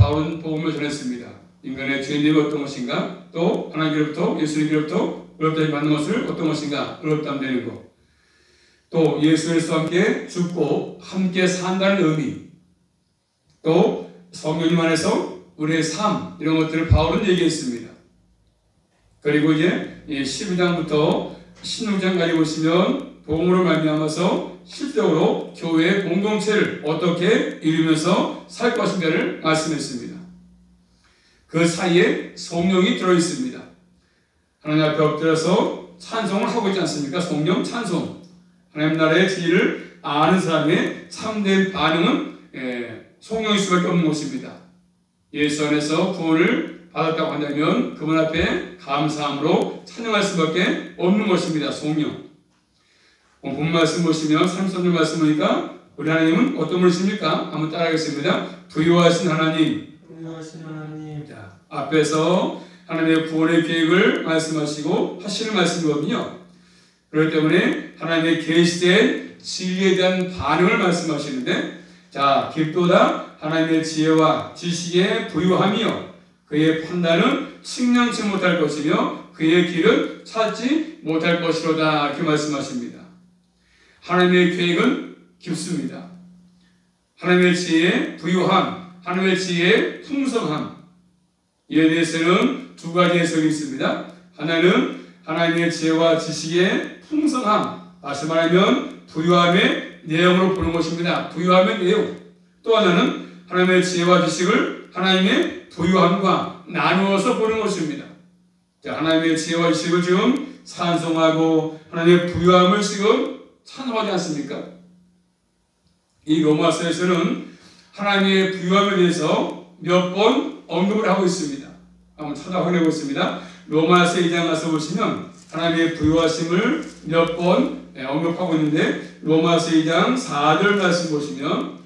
바울은 복음을 전했습니다. 인간의 죄인됨이 어떤 것인가, 또 하나님께로부터 예수님께로부터 의롭다함을 받는 것을 어떤 것인가, 의롭다함 되는 것, 또 예수 그리스도와 함께 죽고 함께 산다는 의미, 또 성령님 안에서 우리의 삶, 이런 것들을 바울은 얘기했습니다. 그리고 이제 12장부터 16장까지 보시면 복음으로 말미암아서 실제로 교회의 공동체를 어떻게 이루면서 살 것인가를 말씀했습니다. 그 사이에 성령이 들어있습니다. 하나님 앞에 엎드려서 찬송을 하고 있지 않습니까? 성령 찬송. 하나님 나라의 진리를 아는 사람의 참된 반응은 성령일 수밖에 없는 것입니다. 예수 안에서 구원을 받았다고 한다면 그분 앞에 감사함으로 찬양할 수밖에 없는 것입니다. 성령. 본 말씀 보시면 33절 말씀 보니까 우리 하나님은 어떤 분이십니까? 한번 따라하겠습니다. 부유하신 하나님. 부유하신 하나님. 자, 앞에서 하나님의 구원의 계획을 말씀하시고 하시는 말씀이거든요. 그렇기 때문에 하나님의 계시된 진리에 대한 반응을 말씀하시는데, 자, 깊도다 하나님의 지혜와 지식에 부유하며 그의 판단은 측량치 못할 것이며 그의 길은 찾지 못할 것이로다, 이렇게 말씀하십니다. 하나님의 계획은 깊습니다. 하나님의 지혜의 부유함, 하나님의 지혜의 풍성함, 이에 대해서는 두 가지 해석이 있습니다. 하나는 하나님의 지혜와 지식의 풍성함, 다시 말하면 부유함의 내용으로 보는 것입니다. 부유함의 내용. 또 하나는 하나님의 지혜와 지식을 하나님의 부유함과 나누어서 보는 것입니다. 자, 하나님의 지혜와 지식을 지금 찬송하고 하나님의 부유함을 지금 찬송하지 않습니까? 이 로마서에서는 하나님의 부유함에 대해서 몇 번 언급을 하고 있습니다. 한번 찾아 확인해보겠습니다. 로마서 2장 가서 보시면 하나님의 부유하심을 몇 번 언급하고 있는데, 로마서 2장 4절 말씀 보시면,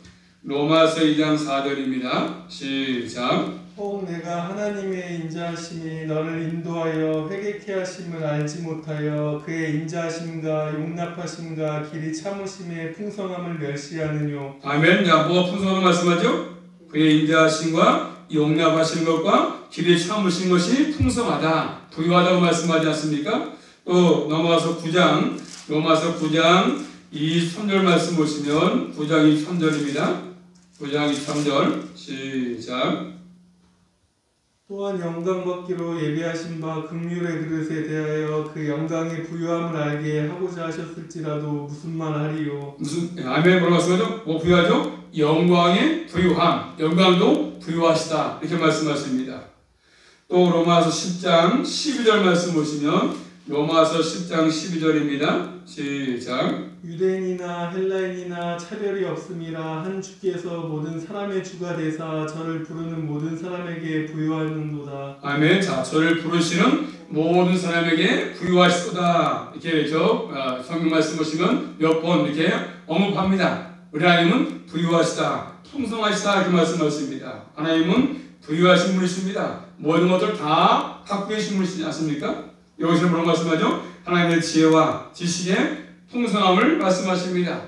로마서 2장 4절입니다. 시작. 혹 내가 하나님의 인자하심이 너를 인도하여 회개케 하심을 알지 못하여 그의 인자하심과 용납하심과 길이 참으심의 풍성함을 멸시하느뇨. 아멘. 자, 뭐가 풍성함을 말씀하죠? 그의 인자하심과 용납하신 것과 길이 참으신 것이 풍성하다, 부유하다고 말씀하지 않습니까? 또 넘어가서 9장, 로마서 9장 23절 말씀 보시면 9장 23절입니다. 9장 23절 시작. 또한 영광 받기로 예비하신 바 긍휼의 그릇에 대하여 그 영광의 부유함을 알게 하고자 하셨을지라도 무슨 말 하리요. 무슨, 아멘. 뭐라고 말씀하죠? 뭐 부유하죠? 영광의 부유함, 영광도 부유하시다, 이렇게 말씀하십니다. 또 로마서 10장 12절 말씀 보시면, 로마서 10장 12절입니다. 시작. 유대인이나 헬라인이나 차별이 없음이라 한 주께서 모든 사람의 주가 되사 저를 부르는 모든 사람에게 부유하는도다. 아멘. 자, 저를 부르시는 모든 사람에게 부유하시도다, 이렇게 성경 말씀 보시면 몇 번 이렇게 언급합니다. 우리 하나님은 부유하시다, 풍성하시다, 이렇게 말씀하십니다. 하나님은 부유하신 분이십니다. 모든 것들 다 갖고 계신 분이시지 않습니까? 여기서는 뭐라고 말씀하죠? 하나님의 지혜와 지식의 풍성함을 말씀하십니다.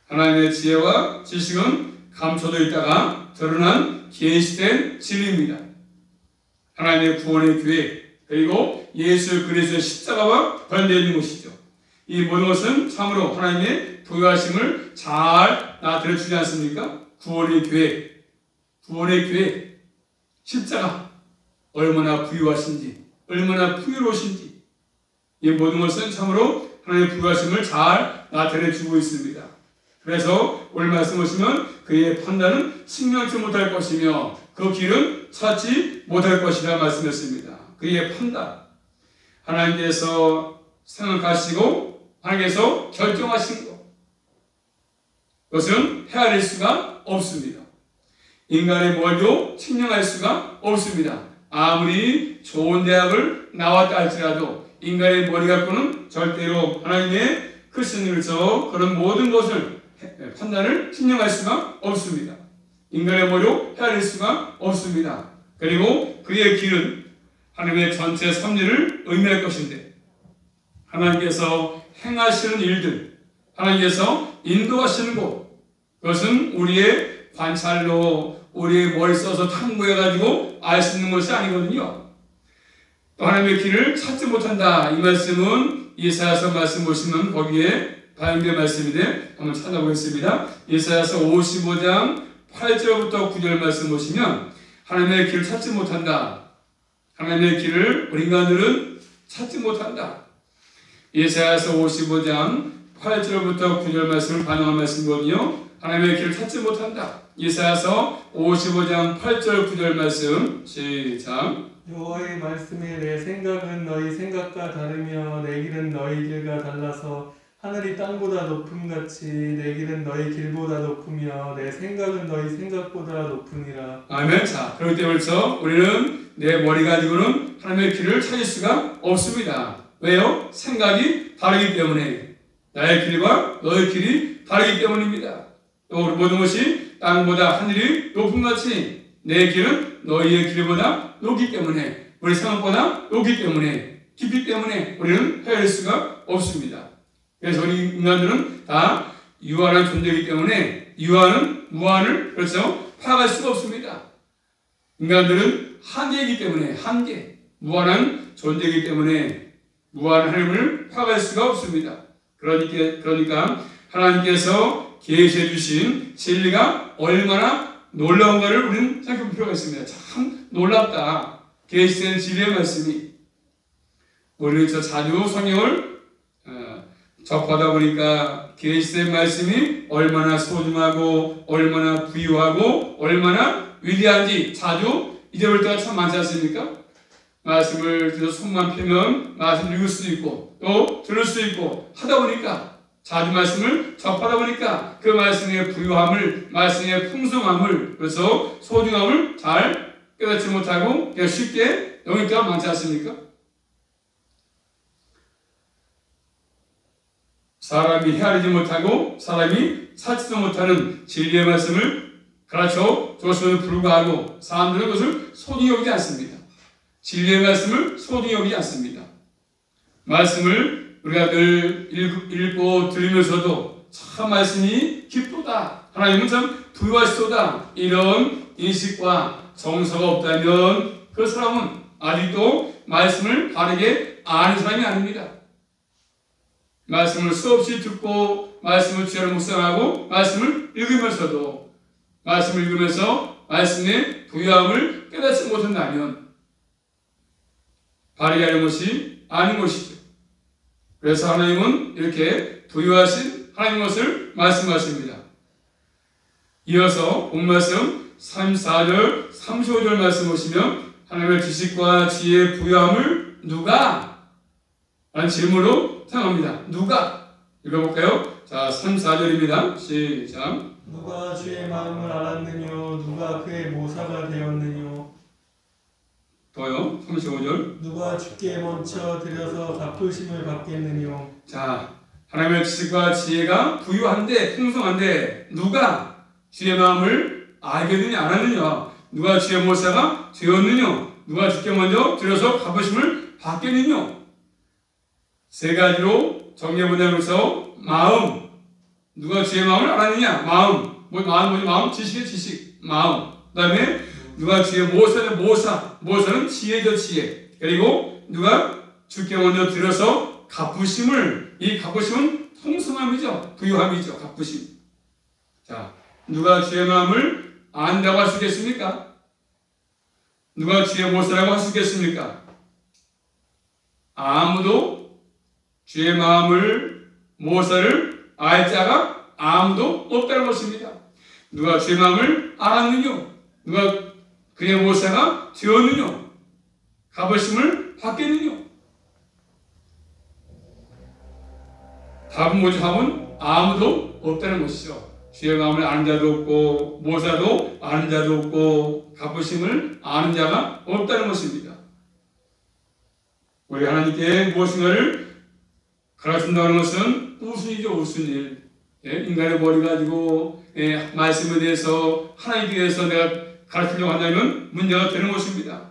하나님의 지혜와 지식은 감춰져 있다가 드러난 계시된 진리입니다. 하나님의 구원의 계획, 그리고 예수 그리스도의 십자가와 관련되어 있는 것이죠. 이 모든 것은 참으로 하나님의 부유하심을 잘 나타내주지 않습니까? 구원의 계획, 십자가, 얼마나 부유하신지, 얼마나 풍요로우신지, 이 모든 것은 참으로 하나님의 부유하심을 잘 나타내주고 있습니다. 그래서 오늘 말씀 보시면 그의 판단은 측량치 못할 것이며 그 길은 찾지 못할 것이라 말씀했습니다. 그의 판단, 하나님께서 생각하시고 하나님께서 결정하신 것, 그것은 헤아릴 수가 없습니다. 인간의 머리로 측량할 수가 없습니다. 아무리 좋은 대학을 나왔다 할지라도 인간의 머리 갖고는 절대로 하나님의 크신으로서 그런 모든 것을 판단을 측량할 수가 없습니다. 인간의 머리로 헤아릴 수가 없습니다. 그리고 그의 길은 하나님의 전체 섭리를 의미할 것인데, 하나님께서 행하시는 일들, 하나님께서 인도하시는 곳, 그것은 우리의 관찰로, 우리의 머리 써서 탐구해가지고 알 수 있는 것이 아니거든요. 또 하나님의 길을 찾지 못한다. 이 말씀은 이사야서 말씀 보시면 거기에 반영된 말씀인데 한번 찾아보겠습니다. 이사야서 55장 8절부터 9절 말씀 보시면 하나님의 길을 찾지 못한다. 하나님의 길을 우리 인간들은 찾지 못한다. 이사야서 55장 8절부터 9절 말씀을 반영한 말씀이거든요. 하나님의 길을 찾지 못한다. 이사야서 55장 8절 9절 말씀 시작. 여호와의 말씀에 내 생각은 너희 생각과 다르며 내 길은 너희 길과 달라서 하늘이 땅보다 높음같이 내 길은 너희 길보다 높으며 내 생각은 너희 생각보다 높으니라. 아멘. 자, 그렇기 때문에 우리는 내 머리 가지고는 하나님의 길을 찾을 수가 없습니다. 왜요? 생각이 다르기 때문에. 나의 길과 너의 길이 다르기 때문입니다. 또 모든 것이 땅보다 하늘이 높음같이 내 길은 너희의 길보다 높기 때문에, 우리 생각보다 높기 때문에, 깊기 때문에 우리는 헤아릴 수가 없습니다. 그래서 우리 인간들은 다 유한한 존재이기 때문에 유한은 무한을 그래서 파악할 수가 없습니다. 인간들은 한계이기 때문에 한계, 무한한 존재이기 때문에 무한한 하나님을 파악할 수가 없습니다. 그러니까 하나님께서 계시해 주신 진리가 얼마나 놀라운가를 우리는 생각해 볼 필요가 있습니다. 참 놀랍다. 계시된 진리의 말씀이. 우리는 자주 성경을 접하다 보니까 계시된 말씀이 얼마나 소중하고 얼마나 부유하고 얼마나 위대한지 자주 잊어버릴 때가 참 많지 않습니까? 말씀을 들어서 손만 펴면 말씀을 읽을 수도 있고 또 들을 수도 있고 하다 보니까 자주 말씀을 접하다 보니까 그 말씀의 부유함을, 말씀의 풍성함을, 그래서 소중함을 잘 깨닫지 못하고 그냥 쉽게 넘길 때가 많지 않습니까? 사람이 헤아리지 못하고 사람이 찾지도 못하는 진리의 말씀을 가르쳐 줬음에도 불구하고 사람들은 그것을 소중히 여기지 않습니다. 진리의 말씀을 소중히 여기지 않습니다. 말씀을 우리가 늘 읽고 들으면서도 참 말씀이 깊도다. 하나님은 참 부유하시도다. 이런 인식과 정서가 없다면 그 사람은 아직도 말씀을 바르게 아는 사람이 아닙니다. 말씀을 수없이 듣고 말씀을 주야로 묵상하고 말씀을 읽으면서도 말씀을 읽으면서 말씀의 부유함을 깨닫지 못한다면 바르게 하는 것이 아닌 것이죠. 그래서 하나님은 이렇게 부유하신 하나님 것을 말씀하십니다. 이어서 본 말씀 34절 35절 말씀 보시면 하나님의 지식과 지혜의 부유함을 누가? 라는 질문으로 생각합니다. 누가? 읽어볼까요? 자, 34절입니다. 시작. 누가 주의 마음을 알았느뇨? 누가 그의 모사가 되었느뇨? 더요. 35절. 누가 주께 먼저 드려서 갚으심을 받겠느뇨? 자, 하나님의 지식과 지혜가 부유한데 풍성한데 누가 주의 마음을 알겠느냐 알았느냐? 누가 주의 모사가 되었느냐? 누가 주께 먼저 드려서 갚으심을 받겠느냐? 세 가지로 정리해보자면서 마음, 누가 주의 마음을 알았느냐? 마음, 마음, 지식의 지식, 마음. 그 다음에 누가 주의 모사는 모사는 지혜죠, 지혜. 그리고 누가 주께 먼저 드려서 갚으심을, 이 갚으심은 풍성함이죠, 부유함이죠, 갚으심. 자, 누가 주의 마음을 안다고 할 수 있겠습니까? 누가 주의 모사라고 할 수 있겠습니까? 아무도 주의 마음을, 모사를 알 자가 아무도 없다는 것입니다. 누가 주의 마음을 알았느냐? 누가 그의 모사가 되었느냐? 갚으심을 받겠느냐? 답은 뭐죠? 답은 아무도 없다는 것이죠. 주의 마음을 아는 자도 없고 모사도 아는 자도 없고 갚으심을 아는 자가 없다는 것입니다. 우리 하나님께 무엇인가를 가르친다는 것은 우순이죠, 우순 일. 인간의 머리 가지고 말씀에 대해서 하나님에 대해서 내가 가르치려고 한다면 문제가 되는 것입니다.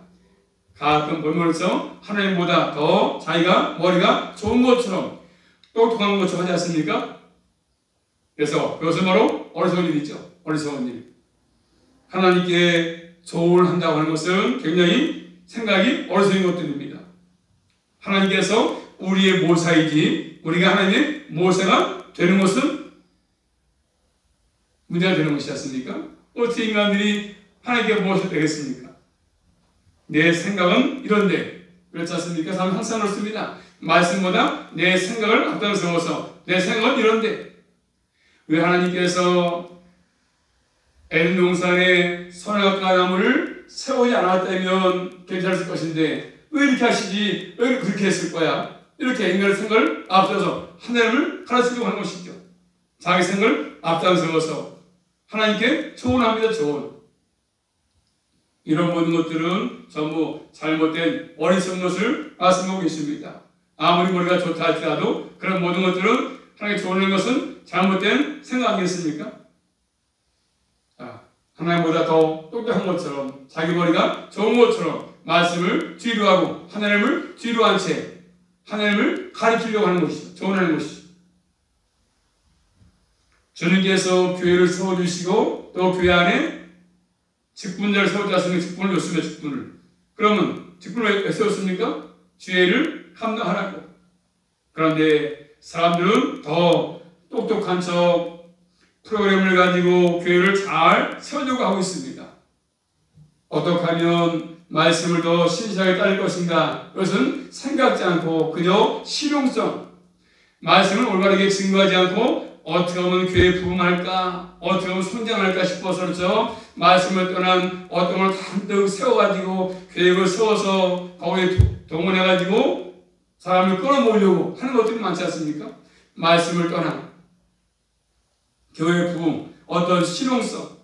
가끔 보면서 하나님보다 더 자기가 머리가 좋은 것처럼 똑똑한 것처럼 하지 않습니까? 그래서 그것은 바로 어리석은 일이죠. 어리석은 일. 하나님께 조언한다고 하는 것은 굉장히 생각이 어리석은 것들입니다. 하나님께서 우리의 모사이지 우리가 하나님의 모사가 되는 것은 문제가 되는 것이지 않습니까? 어떻게 인간들이 하나님께 무엇이 되겠습니까? 내 생각은 이런데 그렇지 않습니까? 사람은 항상 그렇습니다. 말씀보다 내 생각을 앞장서서 내 생각은 이런데 왜 하나님께서 에덴 동산에 선악과 나무를 세우지 않았다면 괜찮을 것인데 왜 이렇게 하시지? 왜 그렇게 했을 거야? 이렇게 인간의 생각을 앞서서 하나님을 가르치려고 하는 것이죠. 자기 생각을 앞장서서 하나님께 조언합니다. 조언. 이런 모든 것들은 전부 잘못된 어리석은 것을 말씀하고 있습니다. 아무리 머리가 좋다 할지라도 그런 모든 것들은 하나님께 조언하는 것은 잘못된 생각 아니겠습니까? 하나님보다 더 똑똑한 것처럼 자기 머리가 좋은 것처럼 말씀을 뒤로 하고 하나님을 뒤로 한 채 하나님을 가리키려고 하는 것이죠. 조언하는 것이죠. 주님께서 교회를 세워주시고 또 교회 안에 직분자를 세우지 않습니까? 직분을 줬습니다. 직분을. 그러면 직분을 왜 세웠습니까? 죄를 감당하라고. 그런데 사람들은 더 똑똑한 척 프로그램을 가지고 교회를 잘 세우려고 하고 있습니다. 어떻게 하면 말씀을 더 신실하게 따를 것인가? 그것은 생각지 않고 그저 실용성, 말씀을 올바르게 증거하지 않고 어떻게 하면 교회에 부흥할까? 어떻게 하면 성장할까 싶어서 그렇죠? 말씀을 떠난 어떤 걸 잔뜩 세워가지고 계획을 세워서 거기에 동원해가지고 사람을 끌어모으려고 하는 것들이 많지 않습니까? 말씀을 떠난 교회 부흥, 어떤 실용성,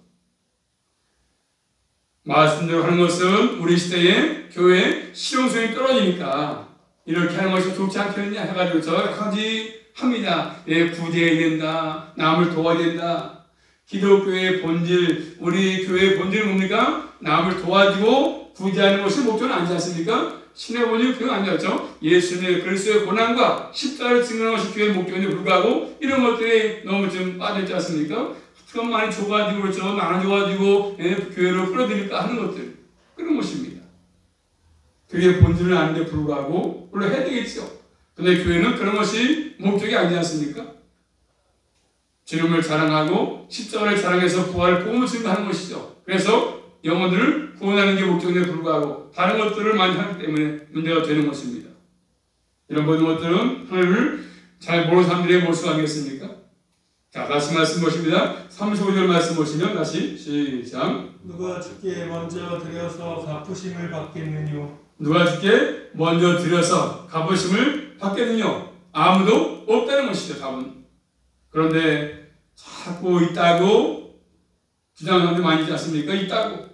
말씀대로 하는 것은 우리 시대에 교회의 실용성이 떨어지니까 이렇게 하는 것이 좋지 않겠느냐 해가지고 저까지 합니다. 예, 구제해야 된다. 남을 도와야 된다. 기독교의 본질, 우리 교회의 본질은 뭡니까? 남을 도와주고 구제하는 것이 목적은 아니지 않습니까? 신의 본질은 그거 아니었죠. 예수님의 그리스도의 고난과 십자가를 증거하는 것이 교회의 목적인데 불구하고 이런 것들이 너무 좀 빠져있지 않습니까? 그럼 많이 줘가지고 그렇죠. 나눠줘가지고 교회로 끌어들일까 하는 것들. 그런 것입니다. 그게 본질은 아닌데 불구하고 물론 해야 되겠죠. 근데 교회는 그런 것이 목적이 아니지 않습니까? 주님을 자랑하고 십자가를 자랑해서 부활을 복음을 증거하는 것이죠. 그래서 영혼들을 구원하는 게 목적인데 불구하고 다른 것들을 많이 하기 때문에 문제가 되는 것입니다. 이런 모든 것들은 하나님을 잘 모르는 사람들의 모습 아니겠습니까? 자, 다시 말씀 보십니다. 35절 말씀 보시면 다시 시작. 누가 주께 먼저 드려서 갚으심을 받겠느뇨? 누가 주께 먼저 드려서 갚으심을 받겠느뇨? 아무도 없다는 것이죠. 답은. 그런데 자꾸 있다고 주장하는 사람들이 많이 있지 않습니까? 있다고.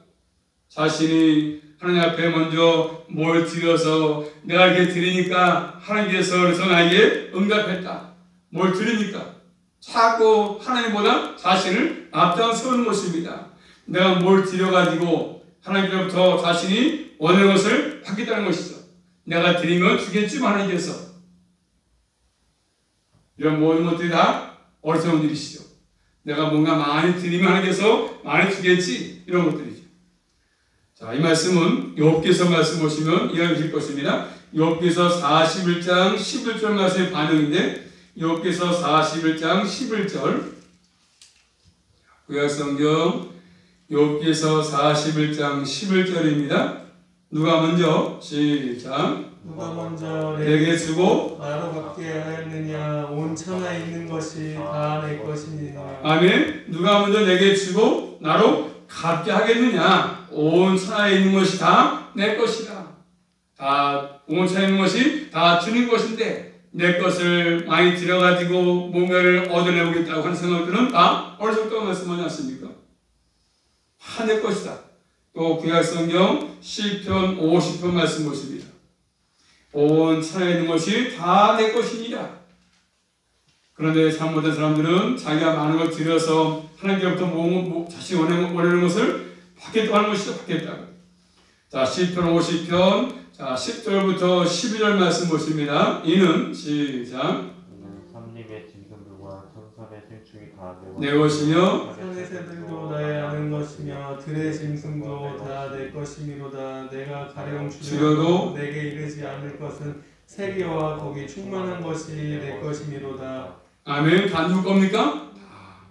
자신이 하나님 앞에 먼저 뭘 드려서 내가 이렇게 드리니까 하나님께서 그래서 나에게 응답했다. 뭘 드리니까. 자꾸 하나님보다 자신을 앞장서는 것입니다. 내가 뭘 드려가지고 하나님께로부터 자신이 원하는 것을 받겠다는 것이죠. 내가 드린 건 주겠지만 하나님께서. 이런 모든 것들이 다 어리석은 일이시죠. 내가 뭔가 많이 드리면 하나님께서 많이 주겠지. 이런 것들이죠. 자, 이 말씀은 욥기서 말씀 보시면 이해가 되실 것입니다. 욥기서 41장 11절 말씀의 반응인데 욥기서 41장 11절 구약성경 욥기서 41장 11절입니다. 누가 먼저 시작. 누가 먼저 내게 주고 나로 받게 하였느냐? 온 천하에 있는 것이 다 내 것이니라. 아멘. 누가 먼저 내게 주고 나로 갚게 하겠느냐? 온 천하에 있는 것이 다 내 것이다. 다 온 천하에 있는 것이 다 주님 것인데 내 것을 많이 들여가지고 뭔가를 얻어내보겠다고 하는 생각들은 다 어리석다고 말씀하지 않습니까? 다 내 것이다. 또 구약성경 시편 50편 말씀 보십니다. 온 천하에 있는 것이 다 내 것이니라. 그런데 잘못된 사람들은 자기가 많은 걸 들여서 하나님께로부터 자신이 원하는 것을 받겠다고 하는 것이죠. 받겠다고. 자, 시편 50편 자, 10절부터 12절 말씀 보십니다. 이는 시작. 삼림의 짐승들과 천산의 생충이 내 것이며 산의 새들도 나의 아는 것이며 들의 짐승도 다 내 것이미로다. 내가 가령 주려도 내게 이르지 않을 것은 세계와 거기 충만한 것이 내 것이미로다. 아멘. 다 누구 겁니까?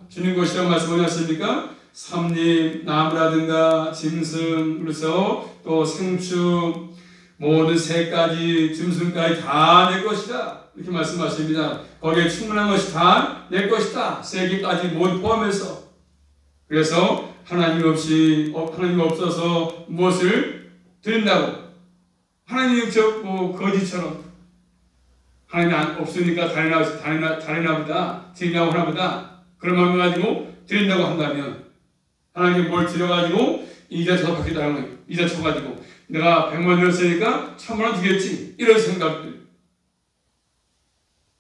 주님 것이라고 말씀하셨습니까? 삼립, 나무라든가 짐승, 그래서 또 생축, 모든 새까지 짐승까지 다 내 것이다. 이렇게 말씀하십니다. 거기에 충분한 것이 다 내 것이다. 세계까지 모두 포함해서. 그래서 하나님 없어서 무엇을 드린다고? 하나님이 거지처럼 하나님 없으니까 다리나 보다 드린다고 하나보다 그런 마음을 가지고 드린다고 한다면 하나님께 뭘 드려가지고 이자 저 받겠다는 거예요. 이자 쳐가지고 내가 100만 들었으니까 1000만 원 주겠지. 이런 생각들.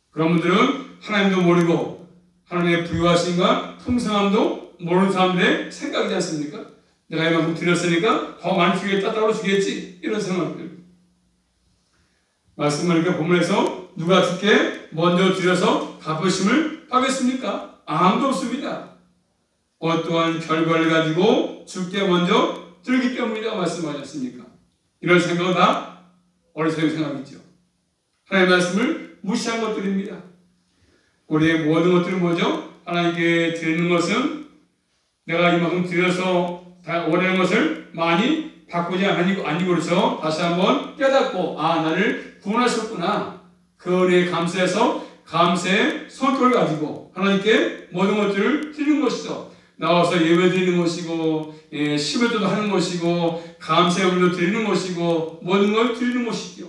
그런 분들은 하나님도 모르고 하나님의 부유하심과 풍성함도 모르는 사람들의 생각이지 않습니까? 내가 이만큼 드렸으니까 더 많이 주겠다, 따로 주겠지. 이런 생각들. 말씀을 본문에서 누가 주께 먼저 드려서 갚으심을 하겠습니까? 아무도 없습니다. 어떠한 결과를 가지고 주께 먼저 드리기 때문이라고 말씀하셨습니까? 이런 생각은 다 어리석은 생각이죠. 하나님의 말씀을 무시한 것들입니다. 우리의 모든 것들은 뭐죠? 하나님께 드리는 것은 내가 이만큼 드려서 원하는 것을 많이 바꾸지 아니고 그래서 다시 한번 깨닫고 나를 구원하셨구나. 그 은혜에 감사해서 감사의 성격을 가지고 하나님께 모든 것들을 드리는 것이죠. 나와서 예배 드리는 것이고 10회도 하는 것이고 감사의 물도 드리는 것이고 모든 걸 드리는 것이죠.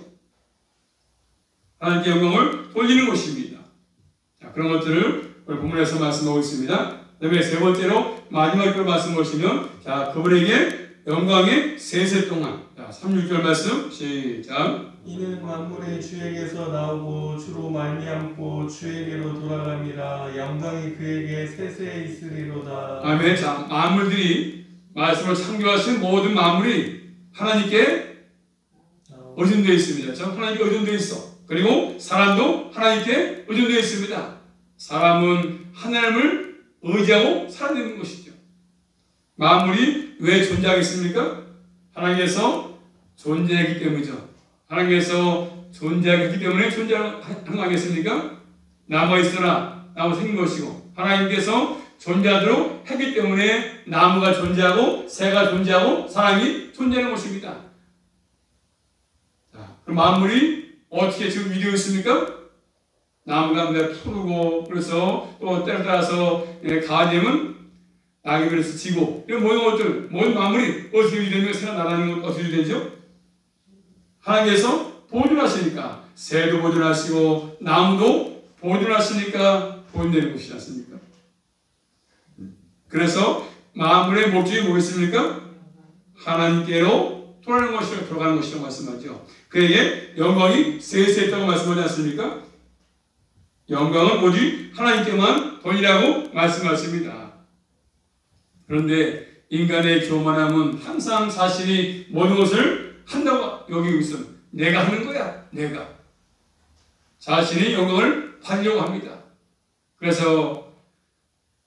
하나님께 영광을 돌리는 것입니다. 자, 그런 것들을 오늘 본문에서 말씀하고 있습니다. 그다음에 세 번째로 마지막으로 말씀하시면 자, 그분에게 영광의 세세 동안 36절 말씀 시작. 이는 만물의 주에게서 나오고 주로 말미암고 주에게로 돌아갑니다. 영광이 그에게 세세 있으리로다. 아멘. 자, 만물들이 말씀을 창조하신 모든 만물이 하나님께 의존되어 있습니다. 저 하나님께 의존되어 있어. 그리고 사람도 하나님께 의존되어 있습니다. 사람은 하나님을 의지하고 살아내는 것이죠. 만물이 왜 존재하겠습니까? 하나님께서 존재하기 때문이죠. 하나님께서 존재하기 때문에 존재하는 거 아니겠습니까? 나무가 있으나 나무 생긴 것이고 하나님께서 존재하도록 했기 때문에 나무가 존재하고 새가 존재하고 사람이 존재하는 것입니다. 자, 그럼 만물이 어떻게 지금 이루어져 있습니까? 나무가 푸르고 그래서 또 때를 따라서 가을이 되면 낙엽에서 지고 이런 모든 것들 모든 만물이 어떻게 이루어지면 새가 날아다니는 건 어떻게 되죠? 하나님께서 보존하시니까 새도 보존하시고 나무도 보존하시니까 보존되는 것이지 않습니까? 그래서 만물의 목적이 뭐겠습니까? 하나님께로 돌아가는 것이라고 말씀하죠. 그에게 영광이 세세 있다고 말씀하지 않습니까? 영광은 오직 하나님께만 돌리라고 말씀하십니다. 그런데 인간의 교만함은 항상 자신이 모든 것을 한다고 여기고 있어요. 내가 하는 거야. 내가. 자신이 영광을 받으려고 합니다. 그래서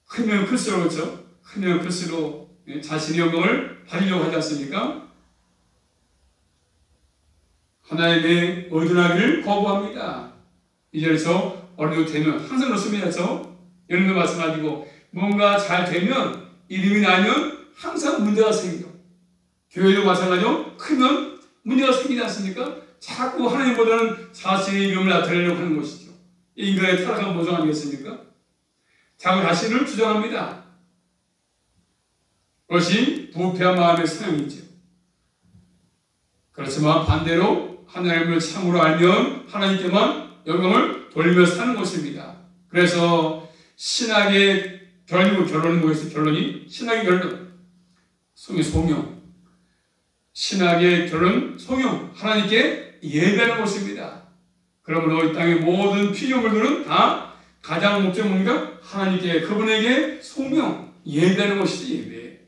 크면 클수록 그렇죠. 크면 클수록 자신의 영광을 받으려고 하지 않습니까? 하나님의 의존하기를 거부합니다. 이제서 어려도 되면 항상 그렇습니다. 여러분도 말씀하시고 뭔가 잘 되면 이름이 나면 항상 문제가 생겨. 교회도 마찬가지로 크면 문제가 생기지 않습니까? 자꾸 하나님보다는 자신의 이름을 나타내려고 하는 것이죠. 인간의 타락한 모성 아니겠습니까? 자꾸 자신을 주장합니다. 그것이 부패한 마음의 성향이죠. 그렇지만 반대로 하나님을 참으로 알면 하나님께만 영광을 돌리며 사는 것입니다. 그래서 신학의 결론은 뭐였어요? 결론이 신학의 결론 소명. 신학의 결론 소명. 하나님께 예배하는 것입니다. 그러므로 이 땅의 모든 피조물들은 다 가장 목적은 뭔가? 하나님께 그분에게 소명 예배하는 것이지 예배.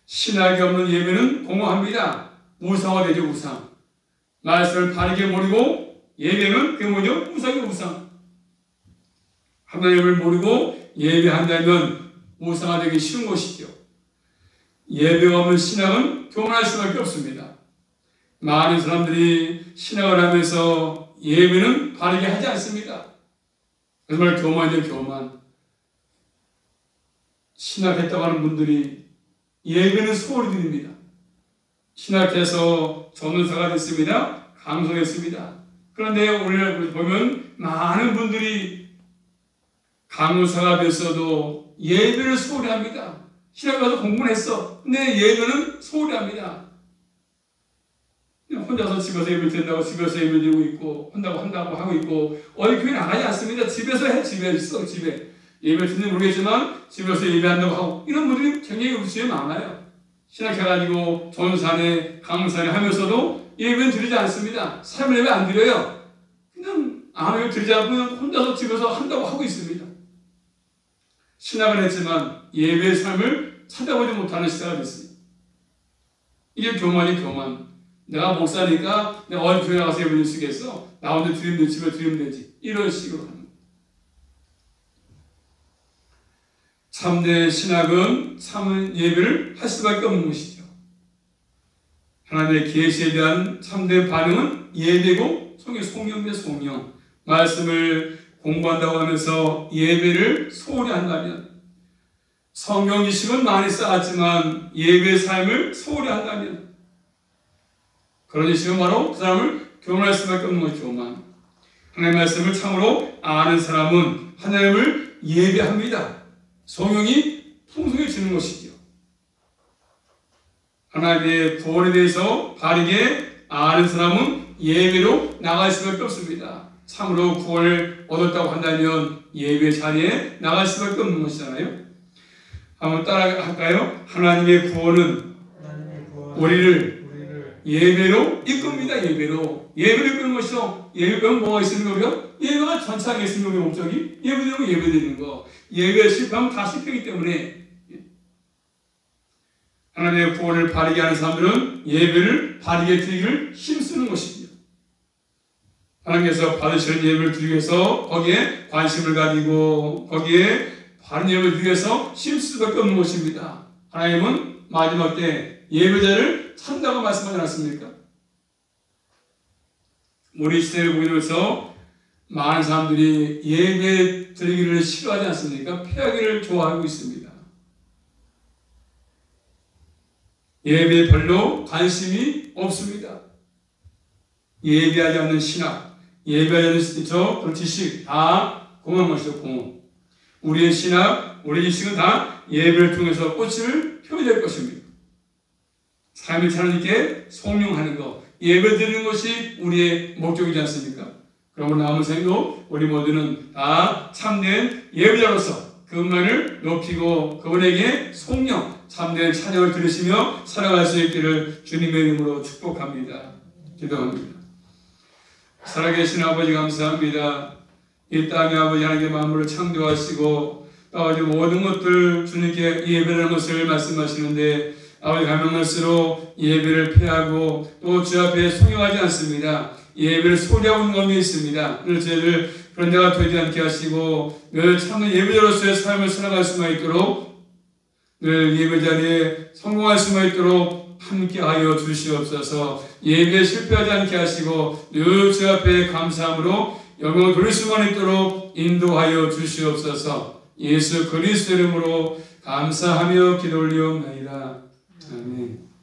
신학이 없는 예배는 공허합니다. 우상화되죠. 우상. 말씀을 바르게 모르고 예배는 그게 뭐죠? 우상이 우상. 하나님을 모르고 예배한다면 우상화되기 쉬운 것이죠. 예배가 없는 신앙은 교만할 수밖에 없습니다. 많은 사람들이 신앙을 하면서 예배는 바르게 하지 않습니다. 정말 교만이죠, 교만. 신학했다고 하는 분들이 예배는 소홀히 드립니다. 신학해서 전도사가 됐습니다. 강성했습니다. 그런데 오늘 보면 많은 분들이 강도사가 됐어도 예배를 소홀히 합니다. 신학 가서 공부는 했어. 근데 예배는 소홀히 합니다. 혼자서 집에서 예배 드린다고 집에서 예배 드리고 있고 한다고 하고 있고 어디 교회 나가지 않습니다. 집에서 해. 집에 있어. 집에. 예배 드리는지 모르겠지만 집에서 예배한다고 하고 이런 분들이 굉장히 우리 주위에 많아요. 신학해가지고 전산에 강산에 하면서도 예배는 드리지 않습니다. 삶을 예배 안 드려요. 그냥 아무 예배 드리지 않고 그냥 혼자서 집에서 한다고 하고 있습니다. 신학을 했지만 예배의 삶을 찾아보지 못하는 시대가 됐습니다. 이게 교만이 교만. 내가 목사니까 내가 어디 교회 나가서 예배를 쓰겠어? 나 혼자 드리면 되지, 집에 드리면 되지. 이런 식으로 합니다. 참된 신학은 참 예배를 할 수밖에 없는 것이죠. 하나님의 계시에 대한 참된 반응은 예배고 성령입니다. 성령. 말씀을 공부한다고 하면서 예배를 소홀히 한다면, 성경 지식은 많이 쌓았지만 예배의 삶을 소홀히 한다면, 그런 지식은 바로 그 사람을 교만할 수밖에 없는 것이죠. 교만. 하나님의 말씀을 참으로 아는 사람은 하나님을 예배합니다. 성령이 풍성해지는 것이죠. 하나님의 구원에 대해서 바르게 아는 사람은 예배로 나갈 수밖에 없습니다. 참으로 구원을 얻었다고 한다면 예배 자리에 나갈 수밖에 없는 것이잖아요. 한번 따라할까요? 하나님의 구원은 우리를 예배로 이끕니다. 예배로. 예배를 이끄는 것이죠. 예배는 뭐가 있는 거고요? 예배가 전차하게 있는 거예요. 목적이. 예배되면 예배드리는 거. 예배에 실패하면 다 실패이기 때문에 하나님의 구원을 바르게 하는 사람들은 예배를 바르게 드리기를 힘쓰는 것입니다. 하나님께서 받으시는 예배를 드리기 위해서 거기에 관심을 가지고 거기에 바른 예배를 드리기 위해서 힘쓸 수밖에 없는 것입니다. 하나님은 마지막 때 예배자를 찾는다고 말씀하지 않았습니까? 우리 시대를 보면서 많은 사람들이 예배 드리기를 싫어하지 않습니까? 피하기를 좋아하고 있습니다. 예배에 별로 관심이 없습니다. 예배하지 않는 신학, 예배하지 않는 그런 지식 다 공허한 것이죠. 공허. 우리의 신학, 우리의 지식은 다 예배를 통해서 꽃을 펴낼 것입니다. 삶을 하나님께 송용하는 것, 예배 드리는 것이 우리의 목적이지 않습니까? 그러므로 남은 생도 우리 모두는 다 참된 예배자로서 그분만을 높이고 그분에게 송영, 참된 찬양을 들으시며 살아갈 수 있기를 주님의 이름으로 축복합니다. 기도합니다. 살아계신 아버지 감사합니다. 이 땅에 아버지 하나님의 만물을 창조하시고 아버지 모든 것들 주님께 예배라는 것을 말씀하시는데 아버지 가면할수록 예배를 피하고 또 주 앞에 송영하지 않습니다. 예배를 소리하고 있는 것이 있습니다. 그래서 저희를 그런 데가 되지 않게 하시고 늘 참된 예배자로서의 삶을 살아갈 수만 있도록 늘 예배자리에 성공할 수만 있도록 함께하여 주시옵소서. 예배에 실패하지 않게 하시고 늘 주 앞에 감사함으로 영광을 돌릴 수만 있도록 인도하여 주시옵소서. 예수 그리스도 이름으로 감사하며 기도 올리옵나이다. 아멘.